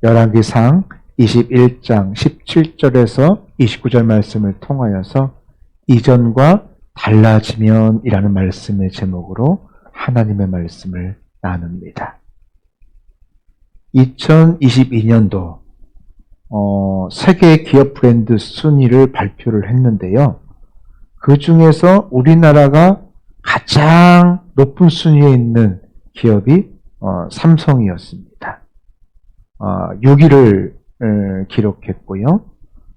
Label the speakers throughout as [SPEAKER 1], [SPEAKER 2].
[SPEAKER 1] 열왕기상 21장 17절에서 29절 말씀을 통하여서 이전과 달라지면이라는 말씀의 제목으로 하나님의 말씀을 나눕니다. 2022년도 세계 기업 브랜드 순위를 발표를 했는데요. 그 중에서 우리나라가 가장 높은 순위에 있는 기업이 삼성이었습니다. 6위를 기록했고요.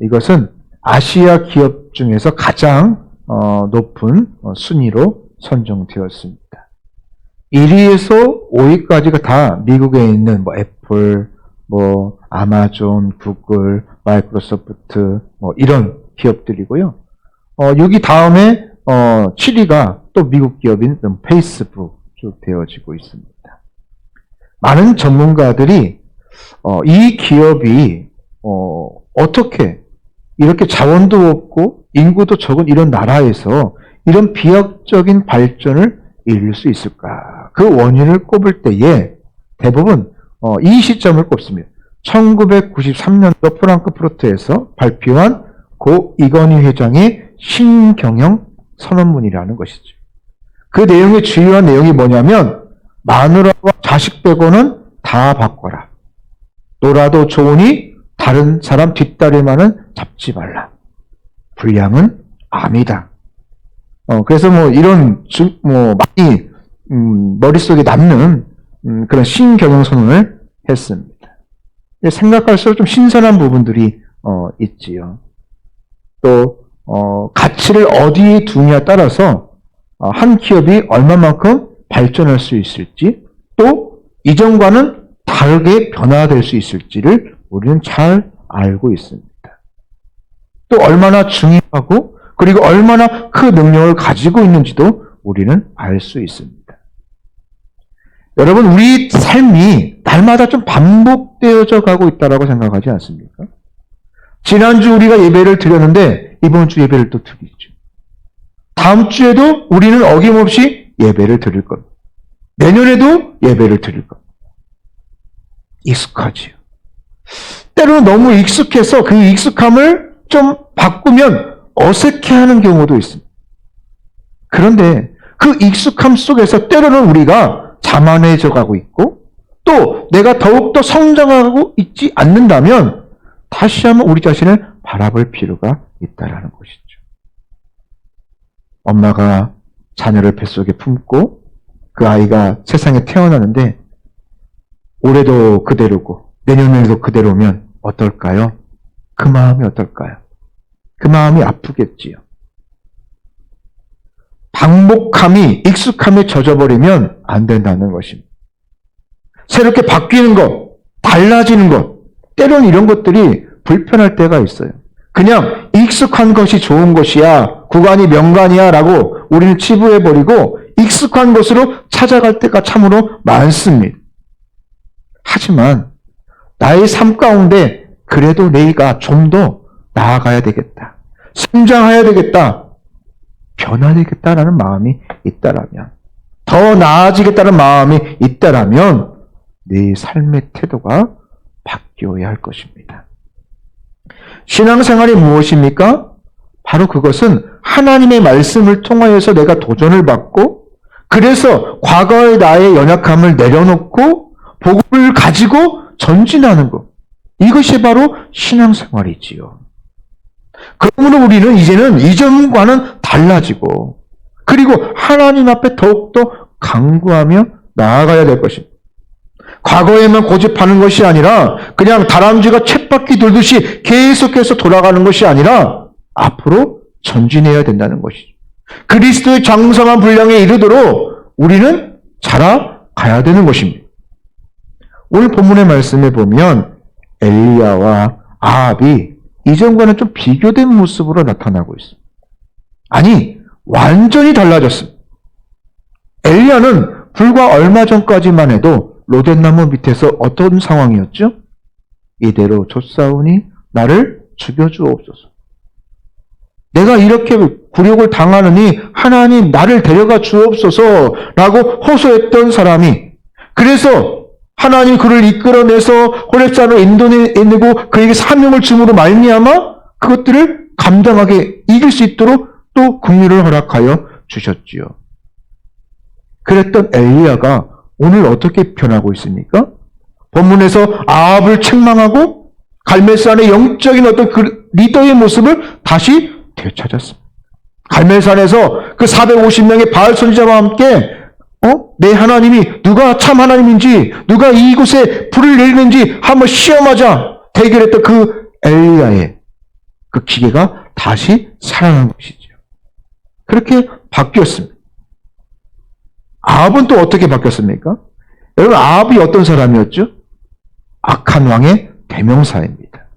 [SPEAKER 1] 이것은 아시아 기업 중에서 가장 높은 순위로 선정되었습니다. 1위에서 5위까지가 다 미국에 있는 애플, 아마존, 구글, 마이크로소프트 이런 기업들이고요. 6위 다음에 7위가 또 미국 기업인 페이스북 쭉 되어지고 있습니다. 많은 전문가들이 이 기업이 어떻게 이렇게 자원도 없고 인구도 적은 이런 나라에서 이런 비약적인 발전을 이룰 수 있을까? 그 원인을 꼽을 때에 대부분 이 시점을 꼽습니다. 1993년도 프랑크푸르트에서 발표한 고 이건희 회장의 신경영 선언문이라는 것이죠. 그 내용의 주요한 내용이 뭐냐면 마누라와 자식 빼고는 다 바꿔라. 놀아도 좋으니 다른 사람 뒷다리만은 잡지 말라. 불량은 암이다. 그래서 이런 많이 머릿속에 남는 그런 신경영 선언을 했습니다. 생각할수록 좀 신선한 부분들이 있지요. 또 가치를 어디에 두냐에 따라서 한 기업이 얼마만큼 발전할 수 있을지, 또 이전과는 다르게 변화될 수 있을지를 우리는 잘 알고 있습니다. 또 얼마나 중요하고 그리고 얼마나 그 능력을 가지고 있는지도 우리는 알 수 있습니다. 여러분, 우리 삶이 날마다 좀 반복되어져 가고 있다고 생각하지 않습니까? 지난주 우리가 예배를 드렸는데 이번 주 예배를 또 드리죠. 다음 주에도 우리는 어김없이 예배를 드릴 겁니다. 내년에도 예배를 드릴 겁니다. 익숙하지요. 때로는 너무 익숙해서 그 익숙함을 좀 바꾸면 어색해하는 경우도 있습니다. 그런데 그 익숙함 속에서 때로는 우리가 자만해져 가고 있고, 또 내가 더욱더 성장하고 있지 않는다면 다시 한번 우리 자신을 바라볼 필요가 있다는 것이죠. 엄마가 자녀를 뱃속에 품고 그 아이가 세상에 태어나는데 올해도 그대로고 내년에도 그대로면 어떨까요? 그 마음이 어떨까요? 그 마음이 아프겠지요. 반복함이 익숙함에 젖어버리면 안 된다는 것입니다. 새롭게 바뀌는 것, 달라지는 것, 때로는 이런 것들이 불편할 때가 있어요. 그냥 익숙한 것이 좋은 것이야, 구간이 명간이야 라고 우리는 치부해버리고 익숙한 것으로 찾아갈 때가 참으로 많습니다. 하지만 나의 삶 가운데 그래도 내가 좀 더 나아가야 되겠다, 성장해야 되겠다, 변화되겠다라는 마음이 있다라면, 더 나아지겠다는 마음이 있다라면 내 삶의 태도가 바뀌어야 할 것입니다. 신앙생활이 무엇입니까? 바로 그것은 하나님의 말씀을 통하여서 내가 도전을 받고, 그래서 과거의 나의 연약함을 내려놓고 복음을 가지고 전진하는 것. 이것이 바로 신앙생활이지요. 그러므로 우리는 이제는 이전과는 달라지고, 그리고 하나님 앞에 더욱더 강구하며 나아가야 될 것입니다. 과거에만 고집하는 것이 아니라 그냥 다람쥐가 쳇바퀴 돌듯이 계속해서 돌아가는 것이 아니라 앞으로 전진해야 된다는 것이죠. 그리스도의 장성한 분량에 이르도록 우리는 자라가야 되는 것입니다. 오늘 본문의 말씀에 보면 엘리야와 아합이 이전과는 좀 비교된 모습으로 나타나고 있습니다. 아니, 완전히 달라졌습니다. 엘리야는 불과 얼마 전까지만 해도 로댓나무 밑에서 어떤 상황이었죠? 이대로 쫓사오니 나를 죽여주옵소서. 내가 이렇게 굴욕을 당하느니 하나님 나를 데려가 주옵소서라고 호소했던 사람이, 그래서 하나님 그를 이끌어내서 호렙산으로 인도내고 그에게 사명을 줌으로 말미암아 그것들을 감당하게 이길 수 있도록 또 긍휼을 허락하여 주셨지요. 그랬던 엘리야가 오늘 어떻게 변하고 있습니까? 본문에서 아합을 책망하고 갈멜산의 영적인 어떤 그 리더의 모습을 다시 되찾았습니다. 갈멜산에서 그 450명의 바알 선지자와 함께 내 하나님이 누가 참 하나님인지 누가 이곳에 불을 내리는지 한번 시험하자 대결했던 그 엘리야의 그 기계가 다시 살아난 것이죠. 그렇게 바뀌었습니다. 아합은 또 어떻게 바뀌었습니까? 여러분, 아합이 어떤 사람이었죠? 악한 왕의 대명사입니다.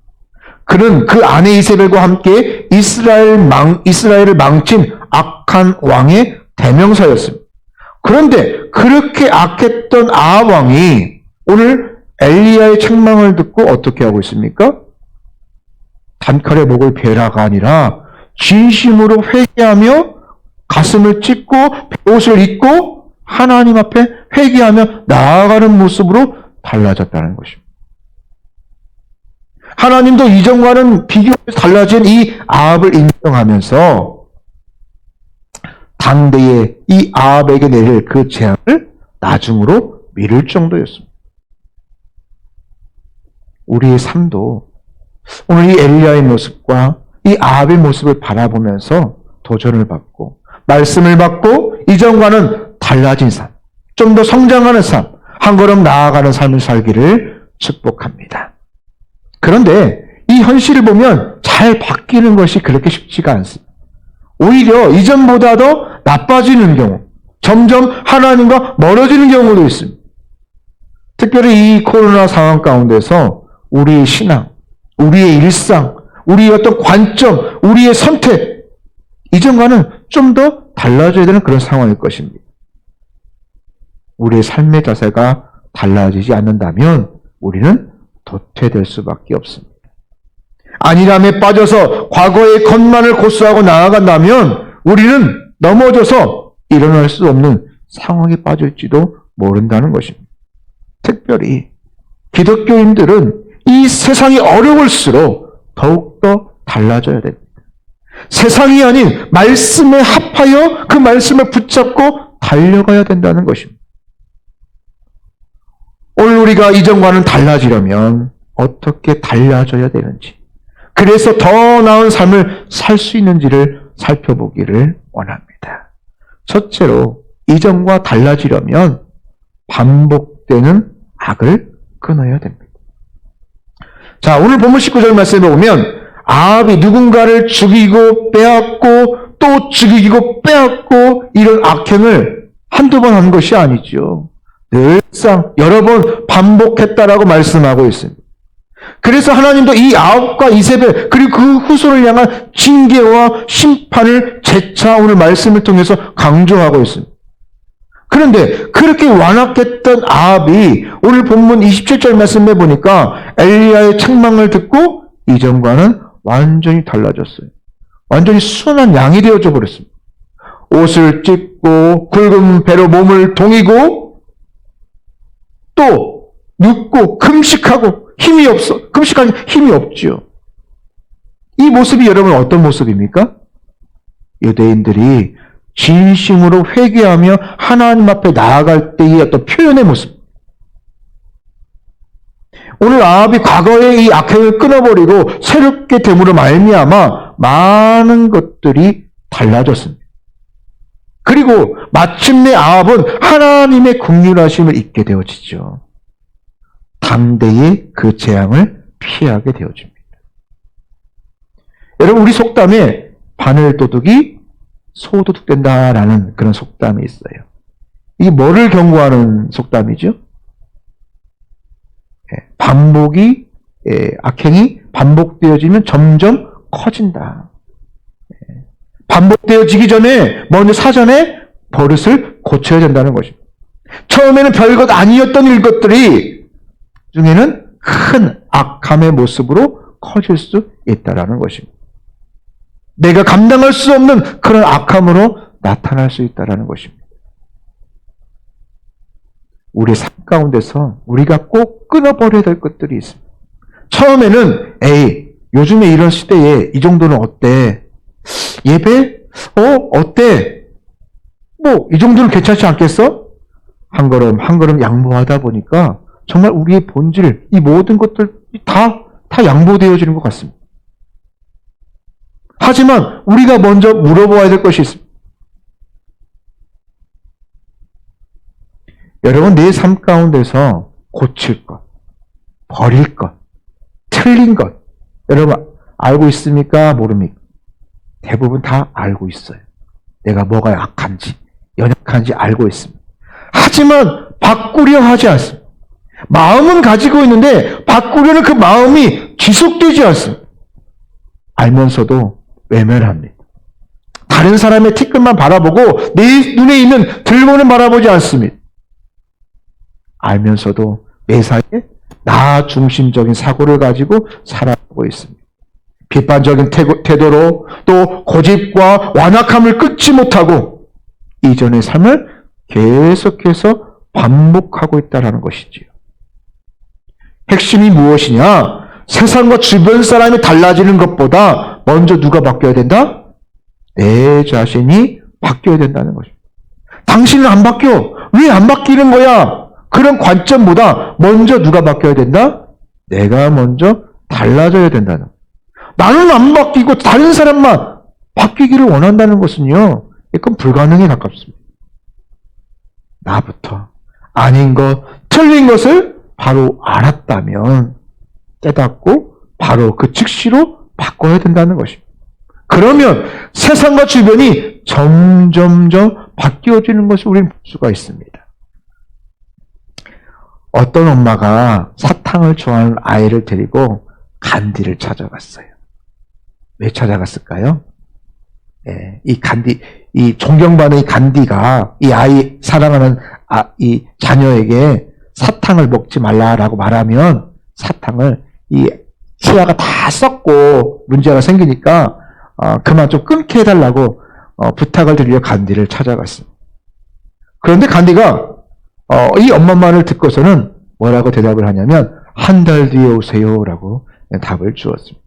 [SPEAKER 1] 그는 그 아내 이세벨과 함께 이스라엘을 망친 악한 왕의 대명사였습니다. 그런데 그렇게 악했던 아합 왕이 오늘 엘리야의 책망을 듣고 어떻게 하고 있습니까? 단칼에 목을 베라가 아니라 진심으로 회개하며 가슴을 찢고 옷을 입고 하나님 앞에 회개하며 나아가는 모습으로 달라졌다는 것입니다. 하나님도 이전과는 비교해서 달라진 이 아합을 인정하면서 당대에 이 아합에게 내릴 그 재앙을 나중으로 미룰 정도였습니다. 우리의 삶도 오늘 이 엘리야의 모습과 이 아합의 모습을 바라보면서 도전을 받고 말씀을 받고 이전과는 달라진 삶, 좀 더 성장하는 삶, 한 걸음 나아가는 삶을 살기를 축복합니다. 그런데 이 현실을 보면 잘 바뀌는 것이 그렇게 쉽지가 않습니다. 오히려 이전보다 더 나빠지는 경우, 점점 하나님과 멀어지는 경우도 있습니다. 특별히 이 코로나 상황 가운데서 우리의 신앙, 우리의 일상, 우리의 어떤 관점, 우리의 선택, 이전과는 좀 더 달라져야 되는 그런 상황일 것입니다. 우리의 삶의 자세가 달라지지 않는다면 우리는 도태될 수밖에 없습니다. 안일함에 빠져서 과거의 것만을 고수하고 나아간다면 우리는 넘어져서 일어날 수 없는 상황에 빠질지도 모른다는 것입니다. 특별히 기독교인들은 이 세상이 어려울수록 더욱더 달라져야 됩니다. 세상이 아닌 말씀에 합하여 그 말씀을 붙잡고 달려가야 된다는 것입니다. 오늘 우리가 이전과는 달라지려면 어떻게 달라져야 되는지, 그래서 더 나은 삶을 살 수 있는지를 살펴보기를 원합니다. 첫째로 이전과 달라지려면 반복되는 악을 끊어야 됩니다. 자, 오늘 본문 19절 말씀에 보면 아합이 누군가를 죽이고 빼앗고 또 죽이고 빼앗고 이런 악행을 한두 번 한 것이 아니죠. 늘상 여러 번 반복했다라고 말씀하고 있습니다. 그래서 하나님도 이 아합과 이세벨 그리고 그 후손을 향한 징계와 심판을 재차 오늘 말씀을 통해서 강조하고 있습니다. 그런데 그렇게 완악했던 아합이 오늘 본문 27절 말씀에 보니까 엘리야의 책망을 듣고 이전과는 완전히 달라졌어요. 완전히 순한 양이 되어져 버렸습니다. 옷을 찢고 굵은 배로 몸을 동이고 또 눕고 금식하고 힘이 없어. 금식하니 힘이 없지요. 이 모습이 여러분 어떤 모습입니까? 유대인들이 진심으로 회개하며 하나님 앞에 나아갈 때의 어떤 표현의 모습. 오늘 아합이 과거의 이 악행을 끊어버리고 새롭게 됨으로 말미암아 많은 것들이 달라졌습니다. 그리고 마침내 아합은 하나님의 긍휼하심을 잊게 되어지죠. 당대의 그 재앙을 피하게 되어집니다. 여러분, 우리 속담에 바늘도둑이 소도둑된다라는 그런 속담이 있어요. 이게 뭐를 경고하는 속담이죠? 악행이 반복되어지면 점점 커진다. 반복되어지기 전에 먼저 사전에 버릇을 고쳐야 된다는 것입니다. 처음에는 별것 아니었던 일것들이 중에는 큰 악함의 모습으로 커질 수 있다는 것입니다. 내가 감당할 수 없는 그런 악함으로 나타날 수 있다는 것입니다. 우리 삶 가운데서 우리가 꼭 끊어버려야 될 것들이 있습니다. 처음에는 요즘에 이런 시대에 이 정도는 어때? 예배? 어때? 이 정도는 괜찮지 않겠어? 한 걸음 한 걸음 양보하다 보니까 정말 우리의 본질, 이 모든 것들 다 양보되어지는 것 같습니다. 하지만 우리가 먼저 물어봐야 될 것이 있습니다. 여러분, 내 삶 가운데서 고칠 것, 버릴 것, 틀린 것, 여러분 알고 있습니까? 모릅니까? 대부분 다 알고 있어요. 내가 뭐가 약한지, 연약한지 알고 있습니다. 하지만 바꾸려 하지 않습니다. 마음은 가지고 있는데 바꾸려는 그 마음이 지속되지 않습니다. 알면서도 외면합니다. 다른 사람의 티끌만 바라보고 내 눈에 있는 들보는 바라보지 않습니다. 알면서도 매사에 나 중심적인 사고를 가지고 살아가고 있습니다. 비판적인 태도로 또 고집과 완악함을 끊지 못하고 이전의 삶을 계속해서 반복하고 있다는 것이지요. 핵심이 무엇이냐? 세상과 주변 사람이 달라지는 것보다 먼저 누가 바뀌어야 된다? 내 자신이 바뀌어야 된다는 것입니다. 당신은 안 바뀌어. 왜 안 바뀌는 거야? 그런 관점보다 먼저 누가 바뀌어야 된다? 내가 먼저 달라져야 된다는 거예요. 나는 안 바뀌고 다른 사람만 바뀌기를 원한다는 것은요, 이건 불가능에 가깝습니다. 나부터 아닌 것, 틀린 것을 바로 알았다면 깨닫고 바로 그 즉시로 바꿔야 된다는 것입니다. 그러면 세상과 주변이 점점점 바뀌어지는 것을 우리는 볼 수가 있습니다. 어떤 엄마가 사탕을 좋아하는 아이를 데리고 간디를 찾아갔어요. 왜 찾아갔을까요? 이 존경받는 이 간디가 이 아이, 사랑하는 이 자녀에게 사탕을 먹지 말라라고 말하면 사탕을 이 치아가 다 썩고 문제가 생기니까 그만 좀 끊게 해달라고 부탁을 드리려 간디를 찾아갔습니다. 그런데 간디가 이 엄마 말을 듣고서는 뭐라고 대답을 하냐면 한 달 뒤에 오세요라고 답을 주었습니다.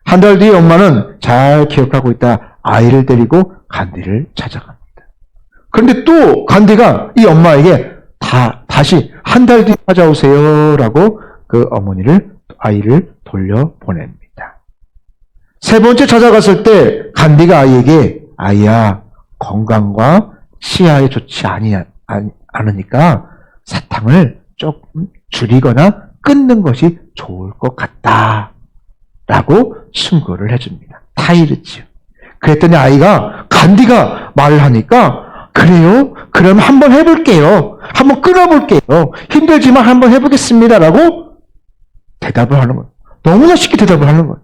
[SPEAKER 1] 한 달 뒤에 엄마는 잘 기억하고 있다 아이를 데리고 간디를 찾아갑니다. 그런데 또 간디가 이 엄마에게 다시 한 달 뒤에 찾아오세요라고 그 아이를 돌려보냅니다. 세 번째 찾아갔을 때 간디가 아이에게 아이야 건강과 치아에 좋지 않으니까 사탕을 조금 줄이거나 끊는 것이 좋을 것 같다 라고 충고를 해줍니다. 타이르지요. 그랬더니 아이가 간디가 말을 하니까 그래요? 그럼 한번 해볼게요. 한번 끊어볼게요. 힘들지만 한번 해보겠습니다 라고 대답을 하는 거예요. 너무나 쉽게 대답을 하는 거예요.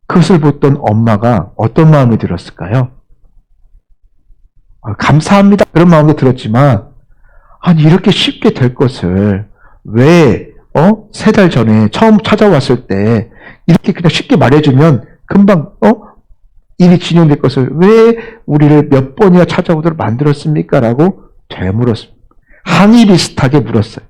[SPEAKER 1] 그것을 보던 엄마가 어떤 마음이 들었을까요? 감사합니다. 그런 마음도 들었지만 아니 이렇게 쉽게 될 것을 왜 3달 전에 처음 찾아왔을 때 이렇게 그냥 쉽게 말해주면 금방 일이 진행될 것을 왜 우리를 몇 번이나 찾아오도록 만들었습니까? 라고 되물었습니다. 항의 비슷하게 물었어요.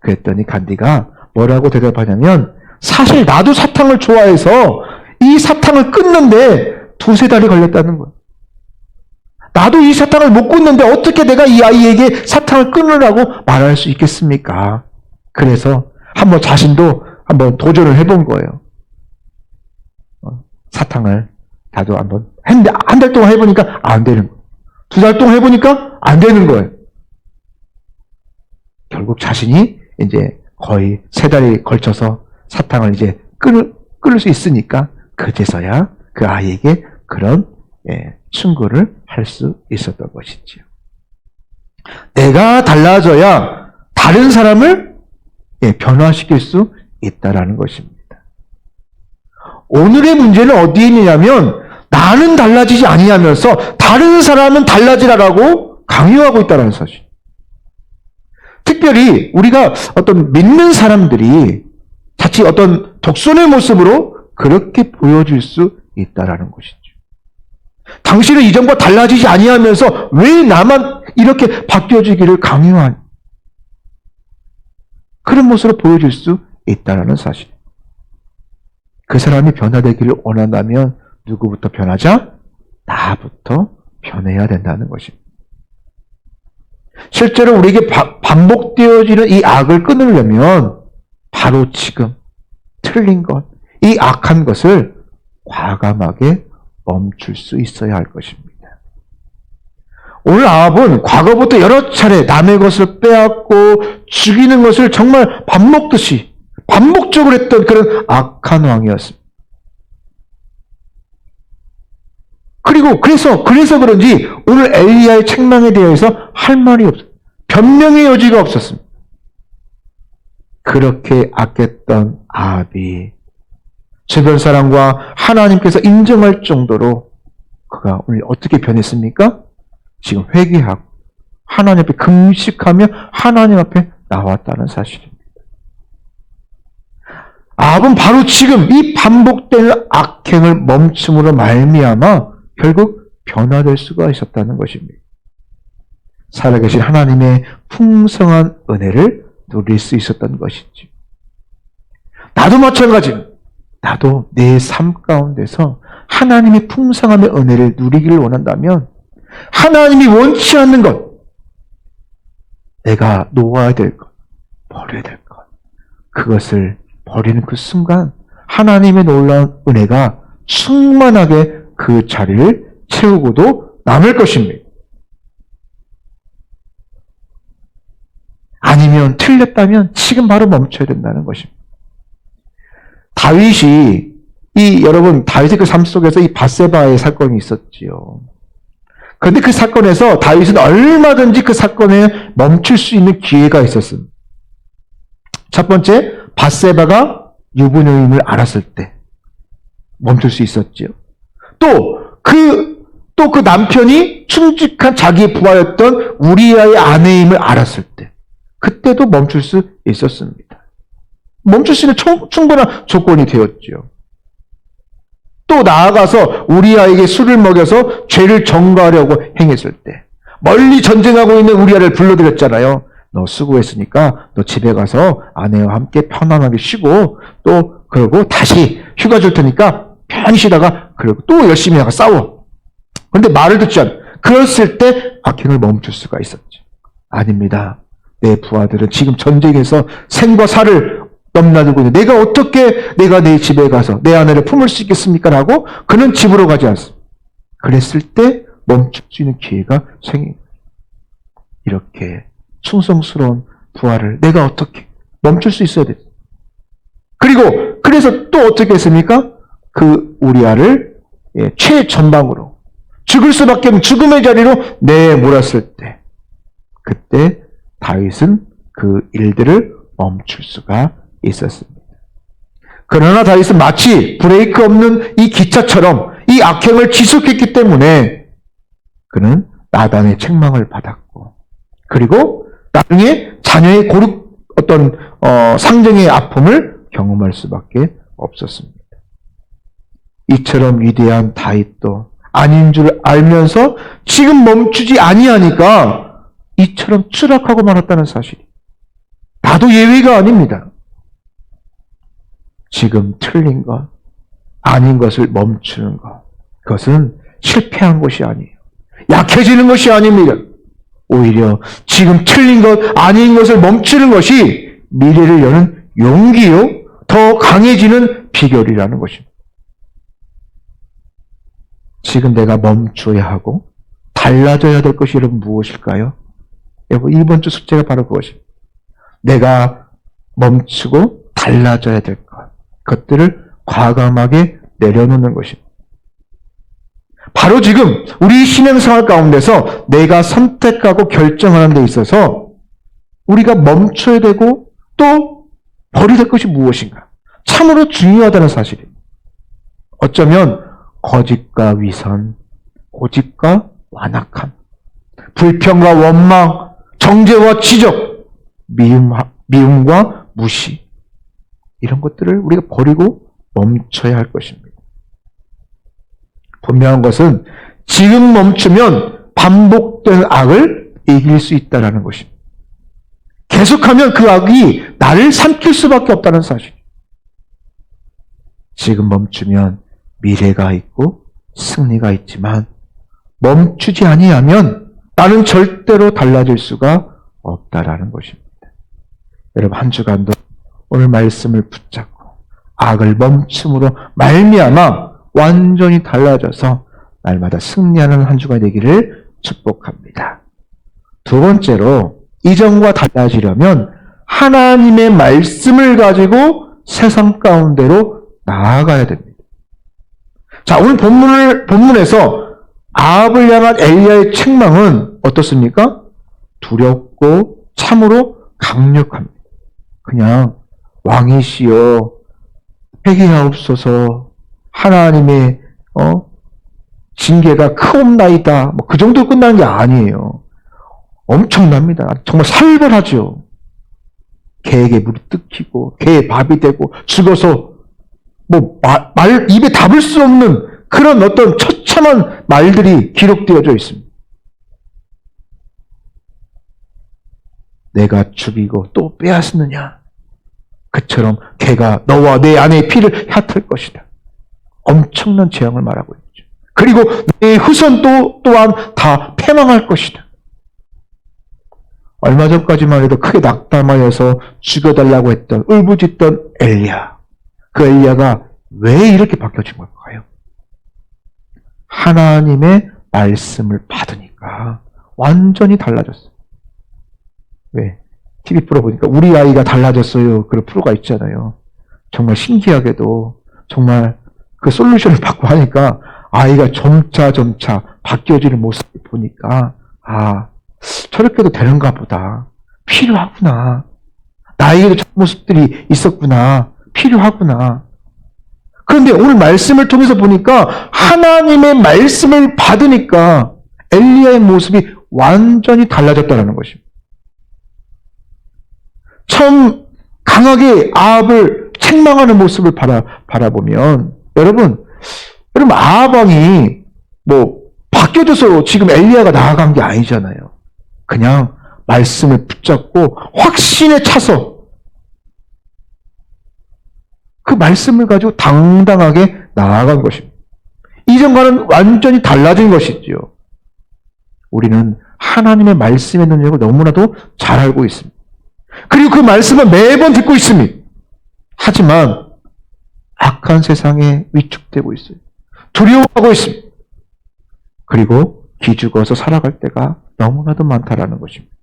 [SPEAKER 1] 그랬더니 간디가 뭐라고 대답하냐면 사실 나도 사탕을 좋아해서 이 사탕을 끊는데 2-3달이 걸렸다는 거예요. 나도 이 사탕을 못 끊는데 어떻게 내가 이 아이에게 사탕을 끊으라고 말할 수 있겠습니까? 그래서 자신도 한번 도전을 해본 거예요. 사탕을 나도 한번 했는데 한 달 동안 해보니까 안 되는 거예요. 2달 동안 해보니까 안 되는 거예요. 결국 자신이 이제 거의 3달이 걸쳐서 사탕을 이제 끊을 수 있으니까 그제서야 그 아이에게 그런 충고를 할 수 있었던 것이지요. 내가 달라져야 다른 사람을 변화시킬 수 있다라는 것입니다. 오늘의 문제는 어디에 있느냐면 나는 달라지지 아니하면서 다른 사람은 달라지라라고 강요하고 있다는 사실. 특별히 우리가 어떤 믿는 사람들이 자칫 어떤 독선의 모습으로 그렇게 보여줄 수 있다라는 것이죠. 당신은 이전과 달라지지 아니하면서 왜 나만 이렇게 바뀌어지기를 강요하니? 그런 모습으로 보여줄 수 있다는 사실. 그 사람이 변화되기를 원한다면 누구부터 변하자? 나부터 변해야 된다는 것입니다. 실제로 우리에게 반복되어지는 이 악을 끊으려면 바로 지금 틀린 것, 이 악한 것을 과감하게 멈출 수 있어야 할 것입니다. 오늘 아합은 과거부터 여러 차례 남의 것을 빼앗고 죽이는 것을 정말 밥 먹듯이 반복적으로 했던 그런 악한 왕이었습니다. 그리고 그래서 그런지 오늘 엘리야의 책망에 대해서 할 말이 없어요. 변명의 여지가 없었습니다. 그렇게 악했던 아합이 주변 사람과 하나님께서 인정할 정도로 그가 오늘 어떻게 변했습니까? 지금 회개하고 하나님 앞에 금식하며 하나님 앞에 나왔다는 사실입니다. 아합은 바로 지금 이 반복되는 악행을 멈춤으로 말미암아 결국 변화될 수가 있었다는 것입니다. 살아계신 하나님의 풍성한 은혜를 누릴 수 있었던 것이지. 나도 마찬가지입니다. 나도 내 삶 가운데서 하나님의 풍성함의 은혜를 누리기를 원한다면 하나님이 원치 않는 것, 내가 놓아야 될 것, 버려야 될 것, 그것을 버리는 그 순간 하나님의 놀라운 은혜가 충만하게 그 자리를 채우고도 남을 것입니다. 아니면 틀렸다면 지금 바로 멈춰야 된다는 것입니다. 다윗이 여러분 다윗의 그 삶 속에서 이 밧세바의 사건이 있었지요. 그런데 그 사건에서 다윗은 얼마든지 그 사건에 멈출 수 있는 기회가 있었습니다. 첫 번째, 밧세바가 유부녀임을 알았을 때 멈출 수 있었지요. 또 그 남편이 충직한 자기의 부하였던 우리아의 아내임을 알았을 때 그때도 멈출 수 있었습니다. 멈출 수 있는 충분한 조건이 되었죠. 또 나아가서 우리아에게 술을 먹여서 죄를 전가하려고 행했을 때 멀리 전쟁하고 있는 우리아를 불러들였잖아요. 너 수고했으니까 너 집에 가서 아내와 함께 편안하게 쉬고 또 그러고 다시 휴가 줄 테니까 편히 쉬다가 그리고 또 열심히 나가 싸워. 그런데 말을 듣지 않아. 그랬을 때 악행을 멈출 수가 있었죠. 아닙니다. 내 부하들은 지금 전쟁에서 생과 사를 넘나들고 있는데 내가 어떻게 내가 내 집에 가서 내 아내를 품을 수 있겠습니까? 라고 그는 집으로 가지 않습니다. 그랬을 때 멈출 수 있는 기회가 생깁니다. 이렇게 충성스러운 부하를 내가 어떻게 멈출 수 있어야 됐어요. 그리고 그래서 또 어떻게 했습니까? 그 우리아를 최전방으로 죽을 수밖에 없는 죽음의 자리로 내몰았을 때 그때 다윗은 그 일들을 멈출 수가 있었습니다. 그러나 다윗은 마치 브레이크 없는 이 기차처럼 이 악행을 지속했기 때문에 그는 나단의 책망을 받았고 그리고 나중에 자녀의 상정의 아픔을 경험할 수밖에 없었습니다. 이처럼 위대한 다윗도 아닌 줄 알면서 지금 멈추지 아니하니까 이처럼 추락하고 말았다는 사실이 나도 예외가 아닙니다. 지금 틀린 것, 아닌 것을 멈추는 것, 그것은 실패한 것이 아니에요. 약해지는 것이 아닙니다. 오히려 지금 틀린 것, 아닌 것을 멈추는 것이 미래를 여는 용기요, 더 강해지는 비결이라는 것입니다. 지금 내가 멈춰야 하고 달라져야 될 것이 여러분 무엇일까요? 여러분 이번 주 숙제가 바로 그것입니다. 내가 멈추고 달라져야 될 것, 그것들을 과감하게 내려놓는 것입니다. 바로 지금 우리 신앙생활 가운데서 내가 선택하고 결정하는 데 있어서 우리가 멈춰야 되고 또 버려야 될 것이 무엇인가? 참으로 중요하다는 사실입니다. 어쩌면 거짓과 위선, 고집과 완악함, 불평과 원망, 정죄와 지적, 미움과 무시, 이런 것들을 우리가 버리고 멈춰야 할 것입니다. 분명한 것은 지금 멈추면 반복된 악을 이길 수 있다는 것입니다. 계속하면 그 악이 나를 삼킬 수밖에 없다는 사실. 지금 멈추면 미래가 있고 승리가 있지만 멈추지 아니하면 나는 절대로 달라질 수가 없다라는 것입니다. 여러분, 한 주간도 오늘 말씀을 붙잡고 악을 멈춤으로 말미암아 완전히 달라져서 날마다 승리하는 한 주가 되기를 축복합니다. 두 번째로, 이전과 달라지려면 하나님의 말씀을 가지고 세상 가운데로 나아가야 됩니다. 자, 오늘 본문에서 아합을 향한 엘리야의 책망은 어떻습니까? 두렵고 참으로 강력합니다. 그냥 왕이시여 회개하옵소서, 하나님의 징계가 크옵나이다, 그 정도로 끝나는 게 아니에요. 엄청납니다. 정말 살벌하죠. 개에게 물이 뜯기고 개의 밥이 되고 죽어서 입에 담을 수 없는 그런 어떤 처참한 말들이 기록되어져 있습니다. 내가 죽이고 또 빼앗느냐? 그처럼 개가 너와 내 아내의 피를 핥을 것이다. 엄청난 재앙을 말하고 있죠. 그리고 내 후손도 또한 다 패망할 것이다. 얼마 전까지만 해도 크게 낙담하여서 죽여달라고 했던, 울부짖던 엘리야. 그 엘리야가 왜 이렇게 바뀌어진 걸까요? 하나님의 말씀을 받으니까 완전히 달라졌어요. 왜? TV 프로 보니까 우리 아이가 달라졌어요. 그런 프로가 있잖아요. 정말 신기하게도 정말 그 솔루션을 받고 하니까 아이가 점차 바뀌어지는 모습을 보니까 저렇게도 되는가 보다. 필요하구나. 나에게도 저런 모습들이 있었구나. 필요하구나. 그런데 오늘 말씀을 통해서 보니까 하나님의 말씀을 받으니까 엘리야의 모습이 완전히 달라졌다는 것입니다. 처음 강하게 아합을 책망하는 모습을 바라보면 여러분 아합 왕이 바뀌어져서 지금 엘리야가 나아간 게 아니잖아요. 그냥 말씀을 붙잡고 확신에 차서 그 말씀을 가지고 당당하게 나아간 것입니다. 이전과는 완전히 달라진 것이지요. 우리는 하나님의 말씀의 능력을 너무나도 잘 알고 있습니다. 그리고 그 말씀을 매번 듣고 있습니다. 하지만 악한 세상에 위축되고 있어요. 두려워하고 있습니다. 그리고 기죽어서 살아갈 때가 너무나도 많다라는 것입니다.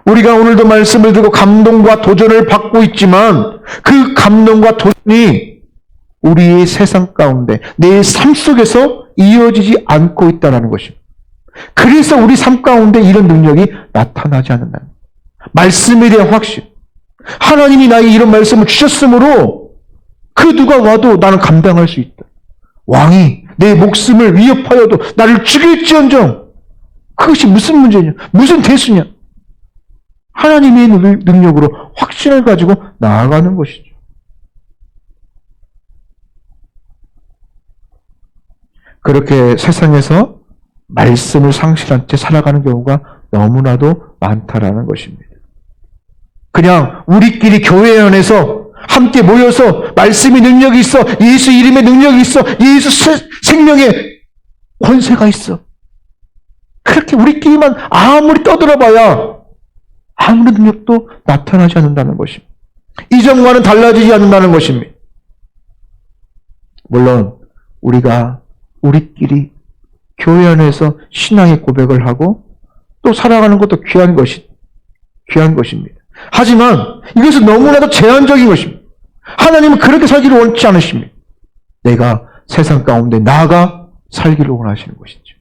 [SPEAKER 1] 우리가 오늘도 말씀을 듣고 감동과 도전을 받고 있지만 그 감동과 도전이 우리의 세상 가운데 내 삶 속에서 이어지지 않고 있다는 것입니다. 그래서 우리 삶 가운데 이런 능력이 나타나지 않는다. 말씀에 대한 확신. 하나님이 나에게 이런 말씀을 주셨으므로 그 누가 와도 나는 감당할 수 있다. 왕이 내 목숨을 위협하여도 나를 죽일지언정 그것이 무슨 문제냐? 무슨 대수냐? 하나님의 능력으로 확신을 가지고 나아가는 것이죠. 그렇게 세상에서 말씀을 상실한 채 살아가는 경우가 너무나도 많다라는 것입니다. 그냥 우리끼리 교회 안에서 함께 모여서 말씀의 능력이 있어, 예수 이름의 능력이 있어, 예수 생명의 권세가 있어. 그렇게 우리끼리만 아무리 떠들어봐야 아무런 능력도 나타나지 않는다는 것입니다. 이전과는 달라지지 않는다는 것입니다. 물론 우리가 우리끼리 교회 안에서 신앙의 고백을 하고 또 살아가는 것도 귀한 것입니다. 하지만 이것은 너무나도 제한적인 것입니다. 하나님은 그렇게 살기를 원치 않으십니다. 내가 세상 가운데 나아가 살기를 원하시는 것이죠.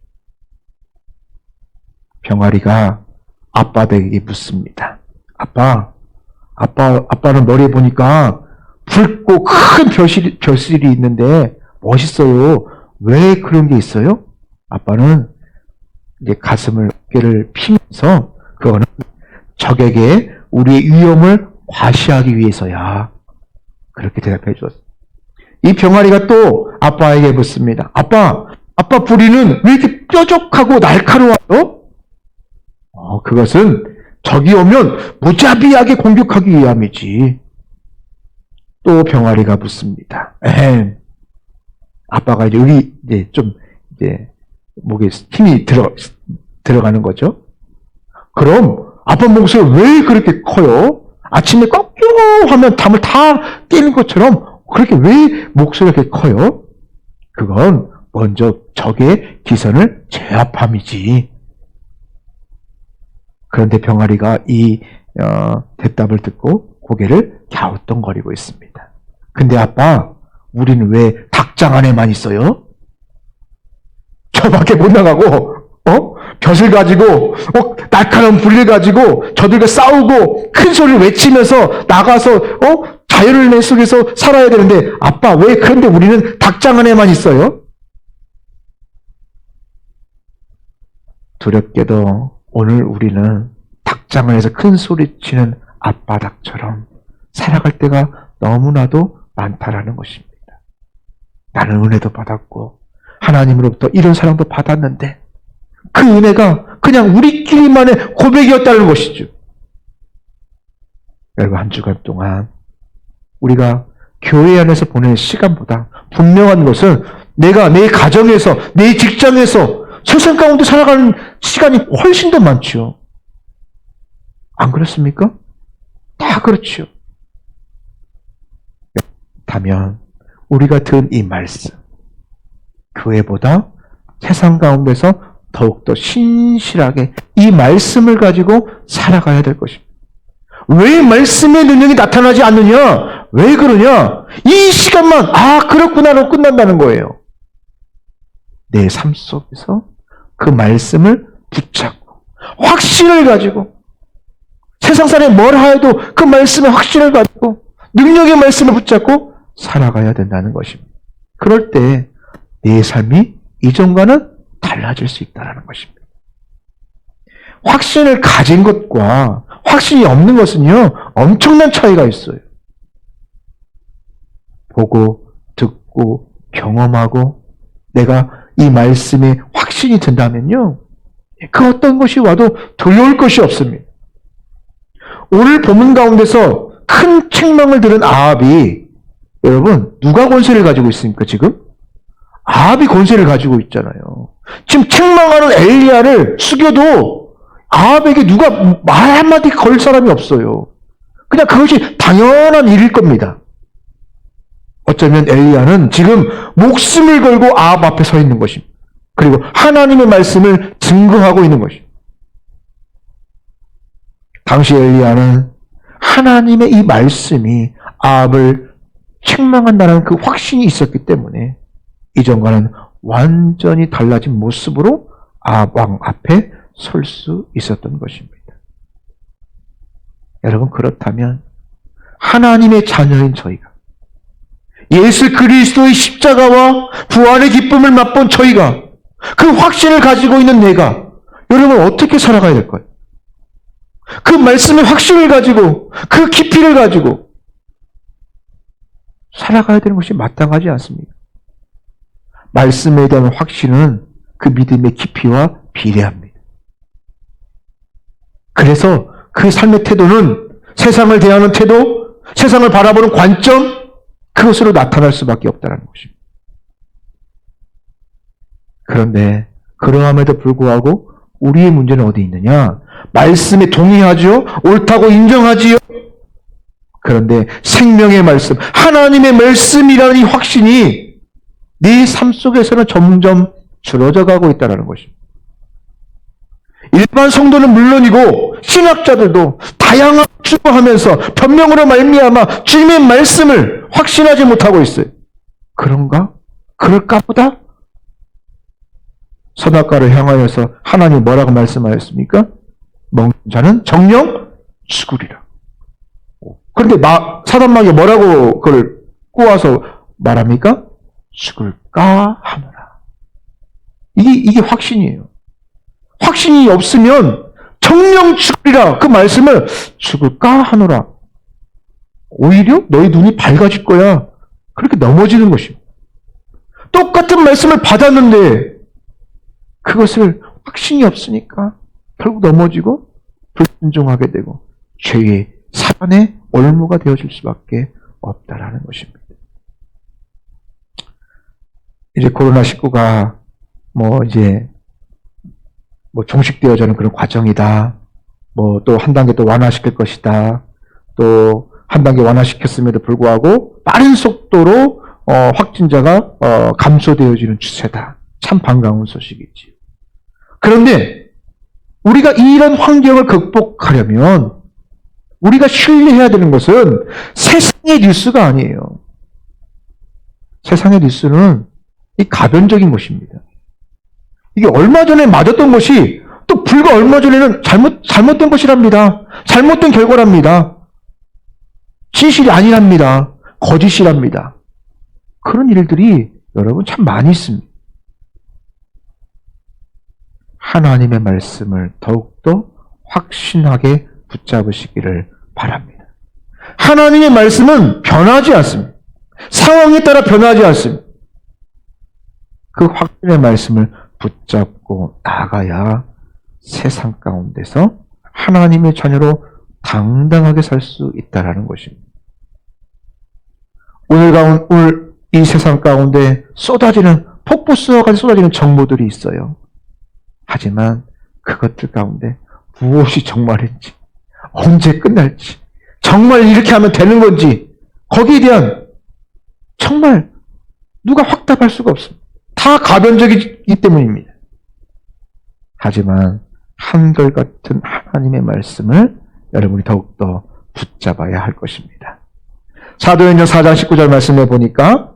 [SPEAKER 1] 병아리가 아빠에게 묻습니다. 아빠는 머리에 보니까 붉고 큰 벼슬이 있는데 멋있어요. 왜 그런 게 있어요? 아빠는 이제 어깨를 피면서 그거는 적에게 우리의 위험을 과시하기 위해서야. 그렇게 대답해 주었어요. 이 병아리가 또 아빠에게 묻습니다. 아빠 부리는 왜 이렇게 뾰족하고 날카로워요? 그것은 적이 오면 무자비하게 공격하기 위함이지. 또 병아리가 묻습니다. 아빠가 이제 여기 이제 좀 이제 목에 힘이 들어가는 거죠. 그럼 아빠 목소리 왜 그렇게 커요? 아침에 꺾여 하면 담을 다 깨는 것처럼 그렇게 왜 목소리가 그렇게 커요? 그건 먼저 적의 기선을 제압함이지. 그런데 병아리가 이 대답을 듣고 고개를 갸우뚱거리고 있습니다. 근데 아빠, 우리는 왜 닭장 안에만 있어요? 저밖에 못 나가고 벼슬 가지고 날카로운 불을 가지고 저들과 싸우고 큰 소리를 외치면서 나가서 자연을 속에서 살아야 되는데 아빠, 왜 그런데 우리는 닭장 안에만 있어요? 두렵게도 오늘 우리는 닭장 안에서 큰 소리치는 아빠 닭처럼 살아갈 때가 너무나도 많다라는 것입니다. 나는 은혜도 받았고 하나님으로부터 이런 사랑도 받았는데 그 은혜가 그냥 우리끼리만의 고백이었다는 것이죠. 여러분, 한 주간 동안 우리가 교회 안에서 보내는 시간보다 분명한 것은 내가 내 가정에서, 내 직장에서 세상 가운데 살아가는 시간이 훨씬 더 많죠. 안 그렇습니까? 다 그렇죠. 그렇다면 우리가 들은 이 말씀, 교회보다 세상 가운데서 더욱더 신실하게 이 말씀을 가지고 살아가야 될 것입니다. 왜 말씀의 능력이 나타나지 않느냐? 왜 그러냐? 이 시간만 그렇구나로 끝난다는 거예요. 내 삶 속에서 그 말씀을 붙잡고 확신을 가지고 세상 사람이 뭘 하여도 그 말씀의 확신을 가지고 능력의 말씀을 붙잡고 살아가야 된다는 것입니다. 그럴 때 내 삶이 이전과는 달라질 수 있다는 것입니다. 확신을 가진 것과 확신이 없는 것은요, 엄청난 차이가 있어요. 보고, 듣고, 경험하고, 내가 이 말씀에 확신이 든다면요, 그 어떤 것이 와도 두려울 것이 없습니다. 오늘 본문 가운데서 큰 책망을 들은 아합이, 여러분, 누가 권세를 가지고 있습니까, 지금? 아합이 권세를 가지고 있잖아요. 지금 책망하는 엘리야를 죽여도 아합에게 누가 말 한마디 걸 사람이 없어요. 그냥 그것이 당연한 일일 겁니다. 어쩌면 엘리야는 지금 목숨을 걸고 아합 앞에 서 있는 것입니다. 그리고 하나님의 말씀을 증거하고 있는 것입니다. 당시 엘리야는 하나님의 이 말씀이 아합을 책망한다는 그 확신이 있었기 때문에 이전과는 완전히 달라진 모습으로 아합 왕 앞에 설 수 있었던 것입니다. 여러분, 그렇다면 하나님의 자녀인 저희가, 예수 그리스도의 십자가와 부활의 기쁨을 맛본 저희가, 그 확신을 가지고 있는 내가, 여러분 어떻게 살아가야 될까요? 그 말씀의 확신을 가지고, 그 깊이를 가지고 살아가야 되는 것이 마땅하지 않습니까? 말씀에 대한 확신은 그 믿음의 깊이와 비례합니다. 그래서 그 삶의 태도는 세상을 대하는 태도, 세상을 바라보는 관점, 그것으로 나타날 수밖에 없다는 것입니다. 그런데 그러함에도 불구하고 우리의 문제는 어디 있느냐? 말씀에 동의하죠? 옳다고 인정하지요? 그런데 생명의 말씀, 하나님의 말씀이라는 이 확신이 네 삶 속에서는 점점 줄어져 가고 있다는 것입니다. 일반 성도는 물론이고 신학자들도 다양한 추구하면서 변명으로 말미암아 주님의 말씀을 확신하지 못하고 있어요. 그런가? 그럴까 보다? 선악과를 향하여서 하나님이 뭐라고 말씀하였습니까? 먹는 자는 정령 죽으리라. 그런데 사단마귀가 뭐라고 그걸 꼬아서 말합니까? 죽을까 하노라. 이게 확신이에요. 확신이 없으면 정령 죽으리라 그 말씀을 죽을까 하노라. 오히려 너희 눈이 밝아질 거야. 그렇게 넘어지는 것입니다. 똑같은 말씀을 받았는데 그것을 확신이 없으니까 결국 넘어지고 불순종하게 되고 죄의 사단의 올무가 되어질 수밖에 없다라는 것입니다. 이제 코로나19가 종식되어지는 그런 과정이다. 또 한 단계 또 완화시킬 것이다. 또 한 단계 완화시켰음에도 불구하고 빠른 속도로 확진자가 감소되어지는 추세다. 참 반가운 소식이지. 그런데 우리가 이런 환경을 극복하려면 우리가 신뢰해야 되는 것은 세상의 뉴스가 아니에요. 세상의 뉴스는 이 가변적인 것입니다. 이게 얼마 전에 맞았던 것이 또 불과 얼마 전에는 잘못된 것이랍니다. 잘못된 결과랍니다. 진실이 아니랍니다. 거짓이랍니다. 그런 일들이 여러분 참 많이 있습니다. 하나님의 말씀을 더욱더 확신하게 붙잡으시기를 바랍니다. 하나님의 말씀은 변하지 않습니다. 상황에 따라 변하지 않습니다. 그 확신의 말씀을 붙잡고 나아가야 세상 가운데서 하나님의 자녀로 당당하게 살 수 있다는 것입니다. 오늘 이 세상 가운데 폭포수와같이 쏟아지는 정보들이 있어요. 하지만 그것들 가운데 무엇이 정말인지, 언제 끝날지, 정말 이렇게 하면 되는 건지, 거기에 대한 정말 누가 확답할 수가 없습니다. 다 가변적이기 때문입니다. 하지만 한결같은 하나님의 말씀을 여러분이 더욱더 붙잡아야 할 것입니다. 사도행전 4장 19절 말씀에 보니까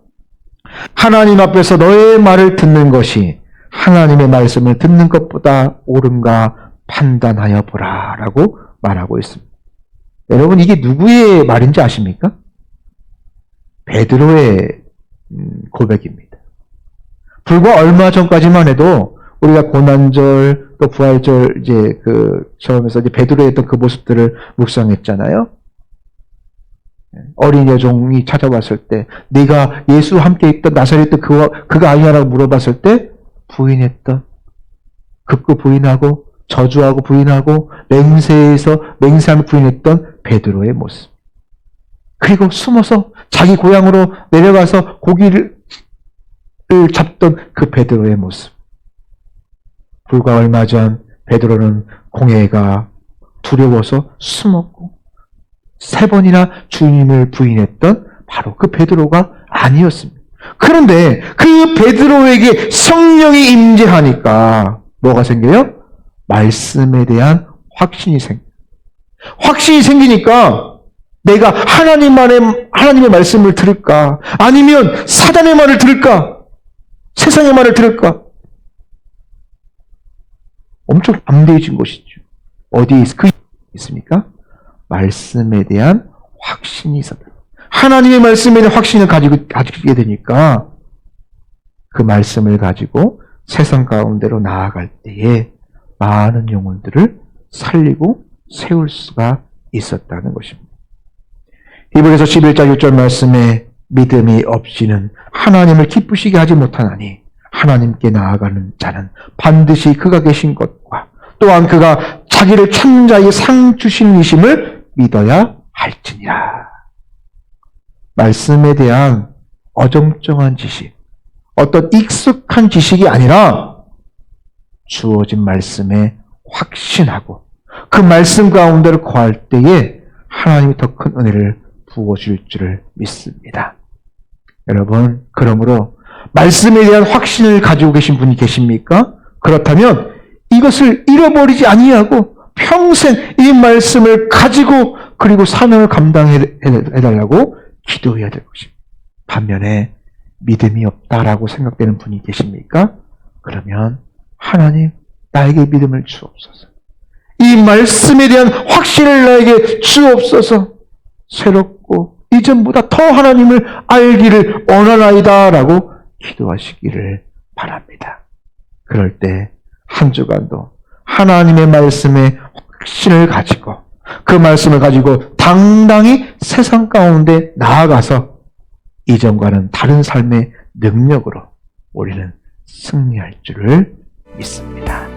[SPEAKER 1] 하나님 앞에서 너의 말을 듣는 것이 하나님의 말씀을 듣는 것보다 옳은가 판단하여 보라 라고 말하고 있습니다. 여러분 이게 누구의 말인지 아십니까? 베드로의 고백입니다. 불과 얼마 전까지만 해도 우리가 고난절 또 부활절 처음에서 베드로의 했던 그 모습들을 묵상했잖아요. 어린 여종이 찾아왔을 때 네가 예수와 함께 있던 나사렛 그가 아니냐라고 물어봤을 때 부인했던, 극구 부인하고 저주하고 부인하고 맹세하며 부인했던 베드로의 모습. 그리고 숨어서 자기 고향으로 내려가서 고기를 잡던 그 베드로의 모습. 불과 얼마 전 베드로는 공회가 두려워서 숨었고 3번이나 주님을 부인했던 바로 그 베드로가 아니었습니다. 그런데 그 베드로에게 성령이 임재하니까 뭐가 생겨요? 말씀에 대한 확신이 생겨요. 확신이 생기니까 내가 하나님의 말씀을 들을까? 아니면 사단의 말을 들을까? 세상의 말을 들을까? 엄청 담대해진 것이죠. 어디에 있습니까? 말씀에 대한 확신이 있었다. 하나님의 말씀에 대한 확신을 가지게 되니까 그 말씀을 가지고 세상 가운데로 나아갈 때에 많은 영혼들을 살리고 세울 수가 있었다는 것입니다. 히브리서 11장 6절 말씀에 믿음이 없이는 하나님을 기쁘시게 하지 못하나니 하나님께 나아가는 자는 반드시 그가 계신 것과 또한 그가 자기를 찾는 자에게 상 주신 이심을 믿어야 할지니라. 말씀에 대한 어정쩡한 지식, 어떤 익숙한 지식이 아니라 주어진 말씀에 확신하고 그 말씀 가운데를 거할 때에 하나님이 더 큰 은혜를 부어줄 줄을 믿습니다. 여러분, 그러므로 말씀에 대한 확신을 가지고 계신 분이 계십니까? 그렇다면 이것을 잃어버리지 아니하고 평생 이 말씀을 가지고 그리고 사명을 감당해달라고 기도해야 될 것입니다. 반면에 믿음이 없다라고 생각되는 분이 계십니까? 그러면 하나님 나에게 믿음을 주옵소서. 이 말씀에 대한 확신을 나에게 주옵소서. 새롭고 이전보다 더 하나님을 알기를 원하나이다 라고 기도하시기를 바랍니다. 그럴 때 한 주간도 하나님의 말씀에 확신을 가지고 그 말씀을 가지고 당당히 세상 가운데 나아가서 이전과는 다른 삶의 능력으로 우리는 승리할 줄을 믿습니다.